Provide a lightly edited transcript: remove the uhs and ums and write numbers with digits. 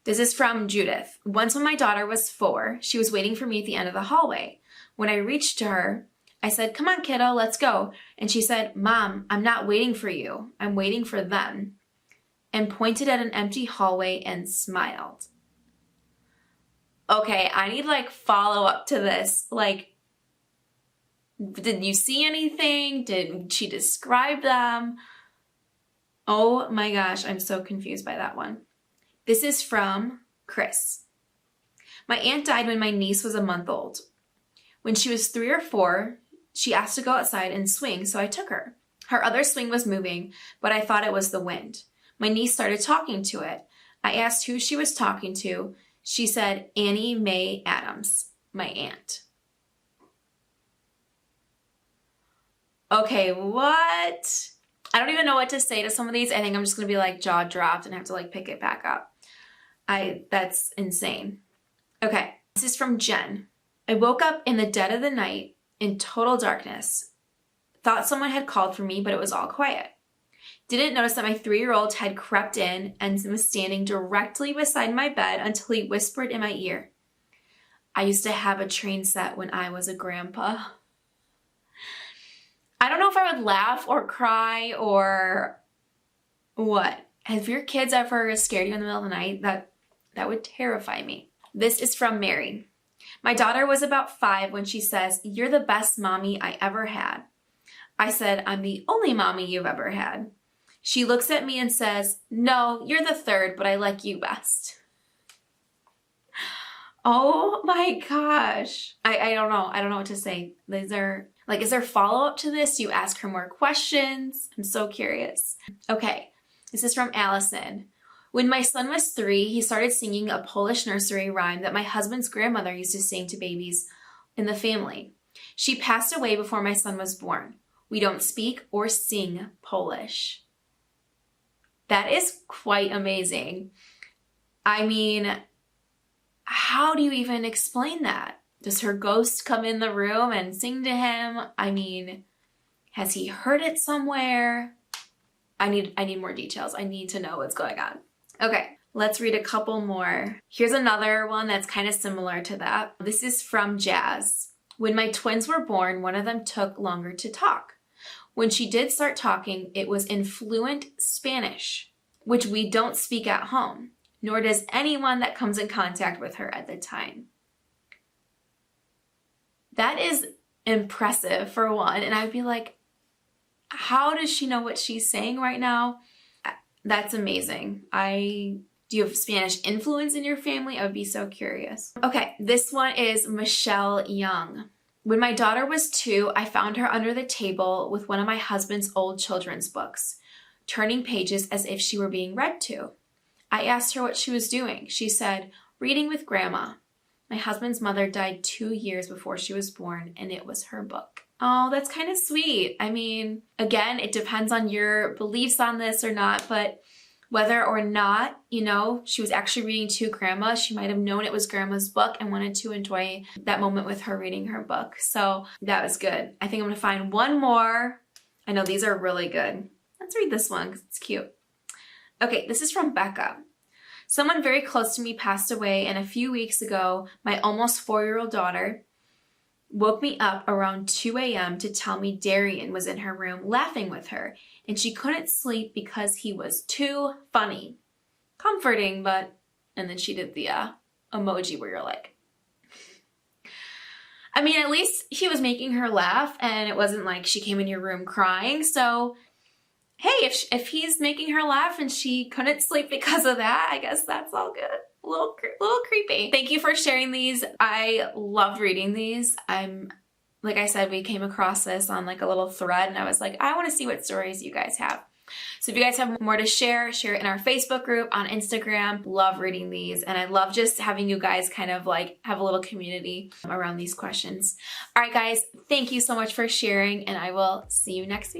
This is from Judith. Once when my daughter was 4, she was waiting for me at the end of the hallway. When I reached to her, I said, "Come on, kiddo, let's go." And she said, "Mom, I'm not waiting for you. I'm waiting for them." And pointed at an empty hallway and smiled. Okay, I need like follow up to this. Like, did you see anything? Did she describe them? Oh my gosh, I'm so confused by that one. This is from Chris. My aunt died when my niece was a month old. When she was 3 or 4, she asked to go outside and swing, so I took her. Her other swing was moving, but I thought it was the wind. My niece started talking to it. I asked who she was talking to. She said, "Annie Mae Adams, my aunt." Okay, what? I don't even know what to say to some of these. I think I'm just going to be like jaw dropped and have to like pick it back up. That's insane. Okay, this is from Jen. I woke up in the dead of the night in total darkness. Thought someone had called for me, but it was all quiet. Didn't notice that my 3-year-old had crept in and was standing directly beside my bed until he whispered in my ear, "I used to have a train set when I was a grandpa." I don't know if I would laugh or cry or what. Have your kids ever scared you in the middle of the night? That would terrify me. This is from Mary. My daughter was about 5 when she says, "You're the best mommy I ever had." I said, "I'm the only mommy you've ever had." She looks at me and says, "No, you're the 3rd, but I like you best." Oh my gosh. I don't know. I don't know what to say. These are like, is there follow-up to this? Do you ask her more questions? I'm so curious. Okay, this is from Allison. When my son was 3, he started singing a Polish nursery rhyme that my husband's grandmother used to sing to babies in the family. She passed away before my son was born. We don't speak or sing Polish. That is quite amazing. I mean, how do you even explain that? Does her ghost come in the room and sing to him? I mean, has he heard it somewhere? I need more details. I need to know what's going on. Okay, let's read a couple more. Here's another one that's kind of similar to that. This is from Jazz. When my twins were born, one of them took longer to talk. When she did start talking, it was in fluent Spanish, which we don't speak at home, nor does anyone that comes in contact with her at the time. That is impressive, for one. And I'd be like, how does she know what she's saying right now? That's amazing. Do you have Spanish influence in your family? I would be so curious. Okay, this one is Michelle Young. When my daughter was 2, I found her under the table with one of my husband's old children's books, turning pages as if she were being read to. I asked her what she was doing. She said, "Reading with Grandma." My husband's mother died 2 years before she was born, and it was her book. Oh, that's kind of sweet. I mean, again, it depends on your beliefs on this or not, but whether or not, she was actually reading to Grandma, she might have known it was Grandma's book and wanted to enjoy that moment with her reading her book. So that was good. I think I'm going to find one more. I know these are really good. Let's read this one because it's cute. Okay, this is from Becca. Someone very close to me passed away, and a few weeks ago, my almost 4-year-old daughter woke me up around 2 a.m. to tell me Darian was in her room laughing with her, and she couldn't sleep because he was too funny. Comforting, but... And then she did the emoji where you're like... I mean, at least he was making her laugh, and it wasn't like she came in your room crying, so... Hey, if he's making her laugh and she couldn't sleep because of that, I guess that's all good. A little creepy. Thank you for sharing these. I loved reading these. Like I said, we came across this on like a little thread, and I was like, I want to see what stories you guys have. So if you guys have more to share it in our Facebook group, on Instagram. Love reading these, and I love just having you guys kind of like have a little community around these questions. All right, guys, thank you so much for sharing, and I will see you next week.